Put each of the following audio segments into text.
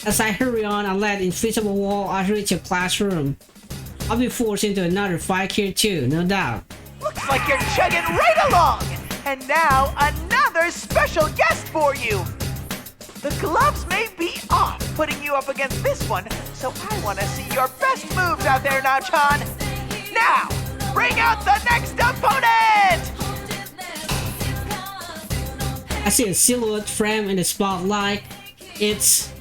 As I hurry on, I let invisible wall I reach a classroom. I'll be forced into another fight here too, no doubt. Looks like you're chugging right along! And now, another special guest for you! The gloves may be off putting you up against this one, so I want to see your best moves out there now, Chan! Now, bring out the next opponent! I see a silhouette frame in the spotlight. It's...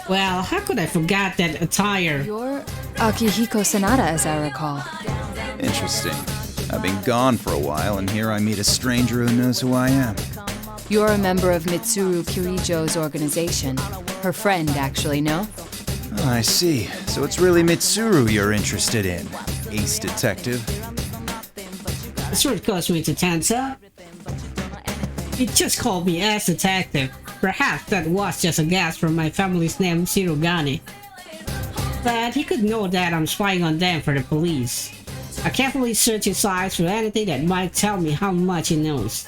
well, how could I forget that attire? You're Akihiko Sanada, as I recall. Interesting. I've been gone for a while, and here I meet a stranger who knows who I am. You're a member of Mitsuru Kirijo's organization. Her friend, actually, no? Oh, I see. So it's really Mitsuru you're interested in, ace detective. That's what caused me to tense up. He just called me as detective. Perhaps that was just a guess from my family's name, Shirogane. But he could know that I'm spying on them for the police. I carefully search his eyes for anything that might tell me how much he knows.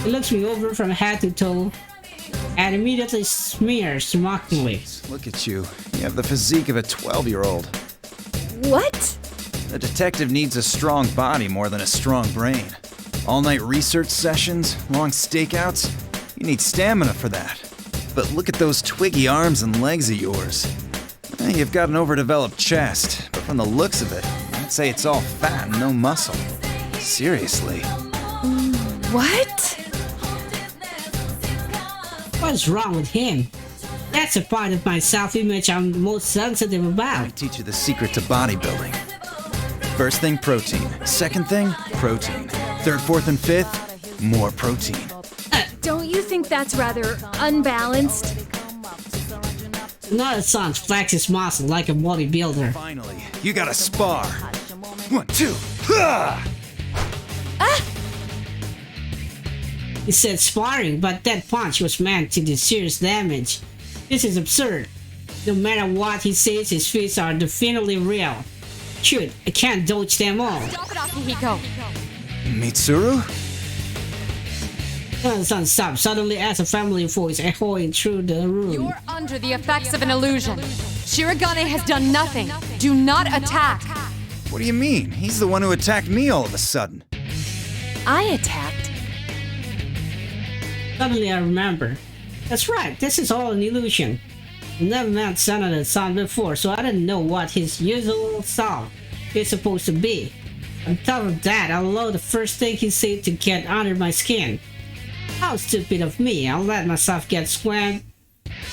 He looks me over from head to toe and immediately smears mockingly. Look at you. You have the physique of a 12-year-old. What? A detective needs a strong body more than a strong brain. All-night research sessions, long stakeouts. You need stamina for that. But look at those twiggy arms and legs of yours. You've got an overdeveloped chest, but from the looks of it, I'd say it's all fat and no muscle. Seriously. What? What's wrong with him? That's a part of my self-image I'm most sensitive I about. teach you the secret to bodybuilding. First thing, protein. Second thing, protein. Third, fourth, and fifth, more protein. Don't you think that's rather unbalanced? Another son flexes muscle like a bodybuilder. Finally, you gotta spar. 1, 2, ha! He said sparring, but that punch was meant to do serious damage. This is absurd. No matter what he says, his feats are definitely real. Shoot, I can't dodge them all. Stop it, Akihiko! Mitsuru? The son stopped suddenly as a family voice echoing through the room. You're under the effects of an illusion. Shirogane has done nothing. Do not attack. What do you mean? He's the one who attacked me all of a sudden. I attacked. Suddenly I remember. That's right, this is all an illusion. I never met Sanada-san before, so I didn't know what his usual self is supposed to be. On top of that, I allowed the first thing he said to get under my skin. How stupid of me, I let myself get swept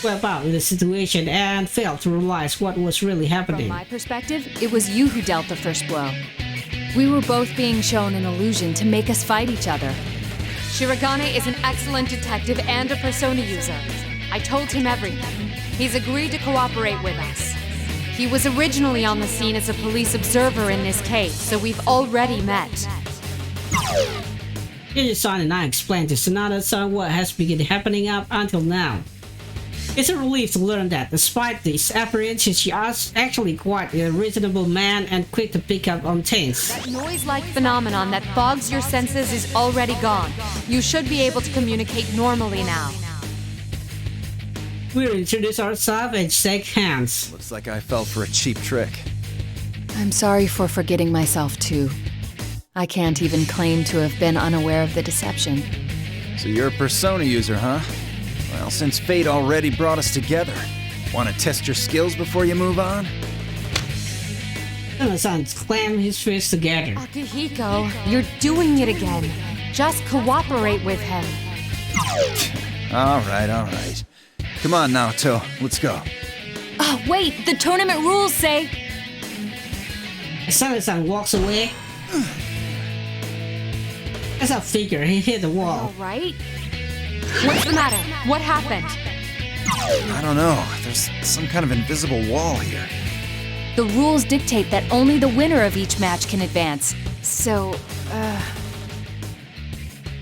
out in the situation and failed to realize what was really From happening. my perspective, it was you who dealt the first blow. We were both being shown an illusion to make us fight each other. Shirogane is an excellent detective and a persona user. I told him everything. He's agreed to cooperate with us. He was originally on the scene as a police observer in this case, so we've already met. Yuji-san and I explained to Sanada-san what has been happening up until now. It's a relief to learn that despite these apprehensions, she is actually quite a reasonable man and quick to pick up on things. That noise-like phenomenon that fogs your senses is already gone. You should be able to communicate normally now. We'll introduce ourselves and shake hands. Looks like I fell for a cheap trick. I'm sorry for forgetting myself, too. I can't even claim to have been unaware of the deception. So you're a persona user, huh? Well, since fate already brought us together, want to test your skills before you move on? Sanada-san clammed his fists together. Akihiko, you're doing it again. Just cooperate with him. All right. Come on, Naoto, let's go. Oh, wait! The tournament rules say... As Sanada-san walks away, as I figure, he hit the wall. All right? What's the matter? What happened? I don't know. There's some kind of invisible wall here. The rules dictate that only the winner of each match can advance. So,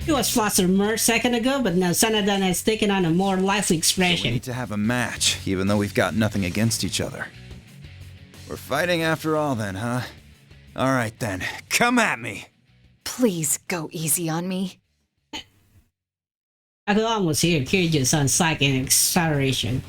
He was flustered more a second ago, but now Sanada has taken on a more lively We expression. need to have a match, even though we've got nothing against each other. We're fighting after all then, huh? All right then, come at me! please go easy on me. I could almost hear Kirijo-san's sigh in exaggeration.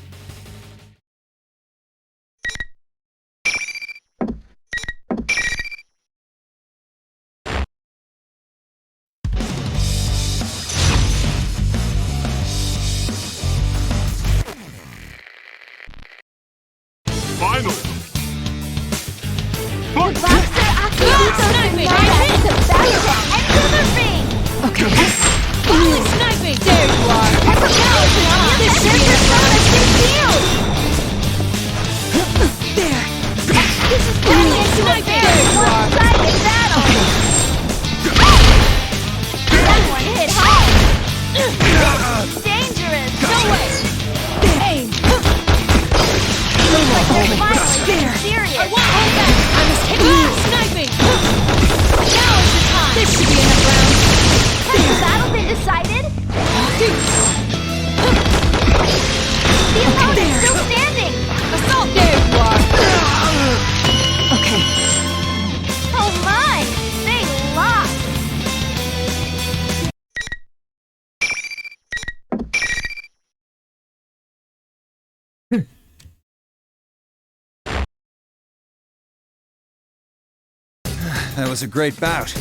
that was a great bout.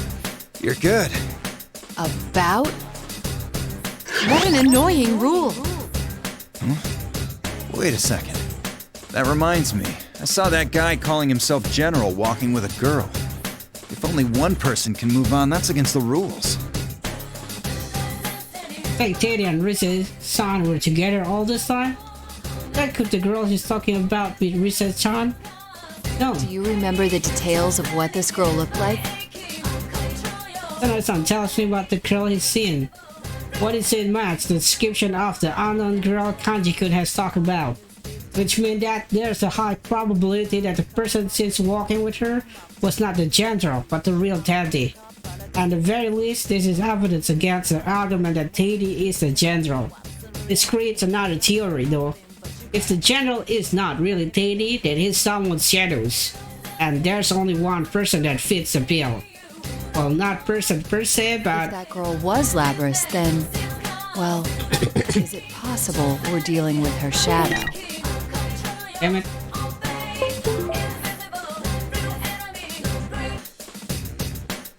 You're good. A bout? What an annoying rule. Wait a second. That reminds me. I saw that guy calling himself General walking with a girl. If only one person can move on, that's against the rules. Think Teddy and Risa-san were together all this time? That could the girl he's talking about be Risa-chan? No. Do you remember the details of what this girl looked like? Then tells me about the girl he's seen. What is it match the description of the unknown girl Kanji-kun has talked about? Which means that there's a high probability that the person seen walking with her was not the general, but the real Teddy. At the very least, this is evidence against the argument that Teddy is the general. This creates another theory though. If the general is not really Teddy, then he's someone's shadows. And there's only one person that fits the bill. Well, not person per se, but... If that girl was Labrys, then... Well, is it possible we're dealing with her shadow? Damn it.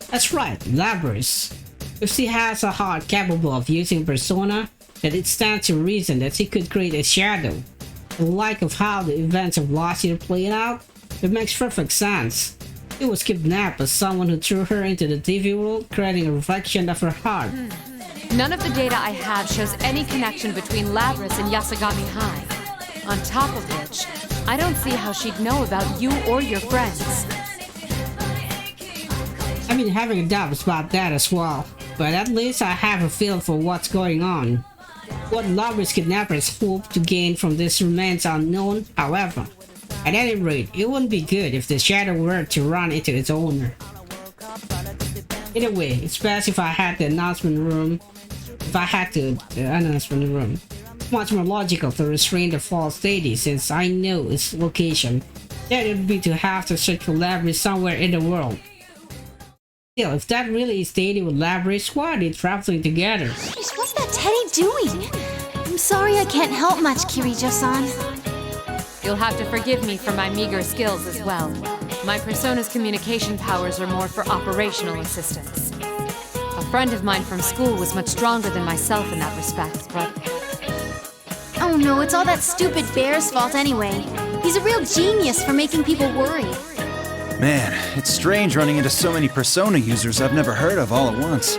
That's right, Labrys. If she has a heart capable of using persona, then it stands to reason that she could create a shadow. In light of how the events of last year played out, it makes perfect sense. She was kidnapped by someone who threw her into the TV world, creating a reflection of her heart. None of the data I have shows any connection between Labrys and Yasagami High. On top of which, I don't see how she'd know about you or your friends. I've been having doubts about that as well, but at least I have a feel for what's going on. What Labrys kidnappers hope to gain from this remains unknown, however. At any rate, it wouldn't be good if the shadow were to run into its owner. Either way, it's best if I had the announcement room. Much more logical to restrain the false Teddy since I know its location. That would be to have to search for Labrys somewhere in the world. Still, if that really is Teddy with Labrys, why are they traveling together? What's that Teddy doing? I'm sorry I can't help much, Kirijo-san. You'll have to forgive me for my meager skills as well. My persona's communication powers are more for operational assistance. A friend of mine from school was much stronger than myself in that respect, but... Oh no, it's all that stupid bear's fault anyway. He's a real genius for making people worry. Man, it's strange running into so many Persona users I've never heard of all at once.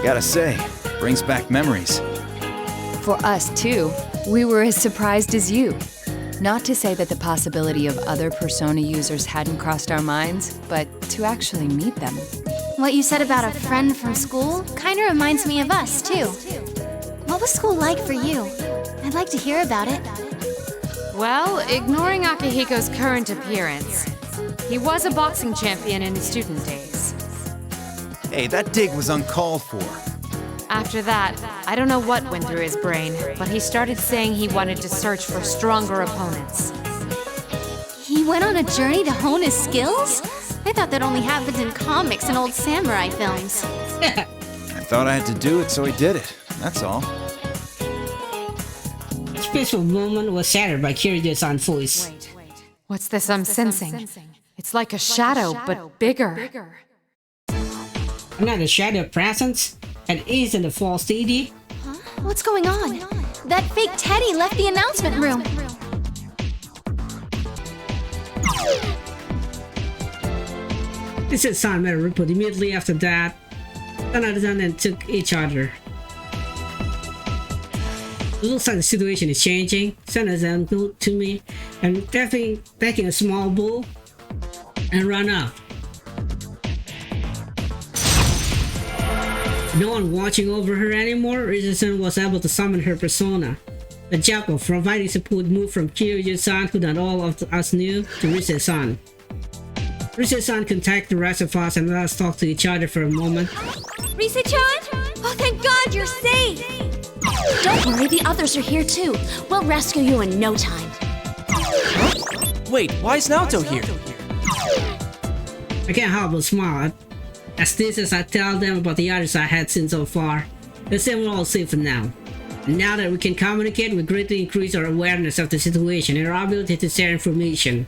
Gotta say, brings back memories. For us too. We were as surprised as you. Not to say that the possibility of other Persona users hadn't crossed our minds, but to actually meet them. What you said about a friend from school kinda reminds me of us, too. What was school like for you? I'd like to hear about it. Well, ignoring Akihiko's current appearance, he was a boxing champion in his student days. Hey, that dig was uncalled for. After that, I don't know what went through his brain, but he started saying he wanted to search for stronger opponents. He went on a journey to hone his skills? I thought that only happened in comics and old samurai films. I thought I had to do it, so I did it. That's all. This peaceful moment was shattered by Kirijo-san's voice. Wait. What's this I'm sensing? It's like a shadow, but bigger. Another shadow presence? And isn't a false Teddy? Huh? What's going on? That fake Teddy left the announcement room. This is San made a report immediately after that. Sana-san and took each other. It looks like the situation is changing. Sana-san moved to me and definitely taking a small bowl and run up. No one watching over her anymore, Risa-san was able to summon her persona. The job of providing support moved from Kirijo-san, who not all of us knew, to Risa-san. Risa-san contacted the rest of us and let us talk to each other for a moment. Risa-chan? Oh, thank God you're safe! Don't worry, the others are here too. We'll rescue you in no time. Wait, why is Naoto here? I can't help but smile as I tell them about the others I had seen so far. They say we're all safe for now. And now that we can communicate, we greatly increase our awareness of the situation and our ability to share information.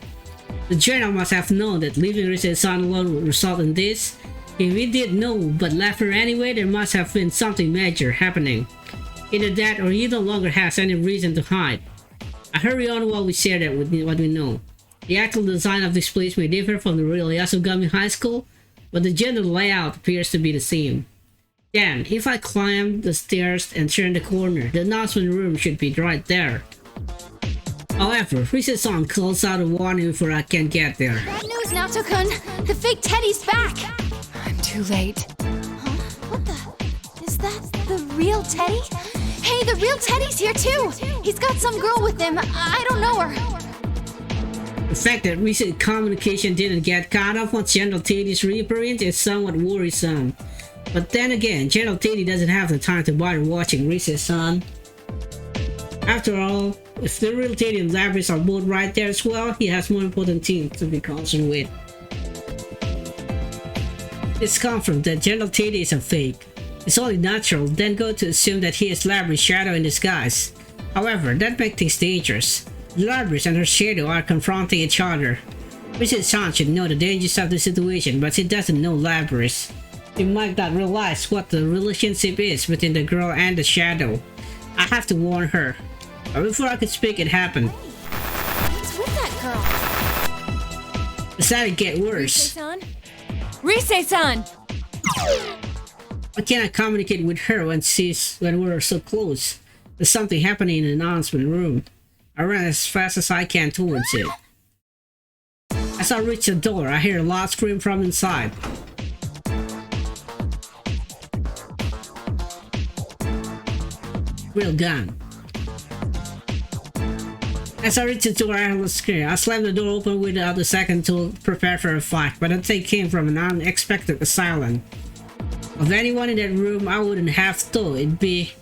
The general must have known that leaving Rise-san alone would result in this. If he did know but left her anyway, there must have been something major happening. Either that or he no longer has any reason to hide. I hurry on while we share that with what we know. The actual design of this place may differ from the real Yasogami High School, but the general layout appears to be the same. Then, if I climb the stairs and turn the corner, the announcement room should be right there. However, Rise-san calls out a warning before I can get there. Bad news, Naoto-kun! The fake Teddy's back! I'm too late. Huh? What the? Is that the real Teddy? Hey, the real Teddy's here too! He's got some girl with him. I don't know her. The fact that recent communication didn't get cut off on General Teddy's reappearance is somewhat worrisome. But then again, General Teddy doesn't have the time to bother watching Rise-san. After all, if the real Teddy and Labrys are both right there as well, he has more important things to be concerned with. It's confirmed that General Teddy is a fake. It's only natural then go to assume that he is Labrys' shadow in disguise. However, that makes things dangerous. Labrys and her shadow are confronting each other. Rise-san should know the dangers of the situation, but he doesn't know Labrys. He might not realize what the relationship is between the girl and the shadow. I have to warn her. But before I could speak, it happened. What's with that girl? It's starting to get worse. Rise-san! Why can't I communicate with her when we're so close? There's something happening in the announcement room. I ran as fast as I can towards it. As I reach the door, I hear a loud scream from inside. Real gun. As I reached the door, I was scared. I slammed the door open without a second to prepare for a fight, but the thing came from an unexpected asylum. Of anyone in that room, I wouldn't have thought it'd be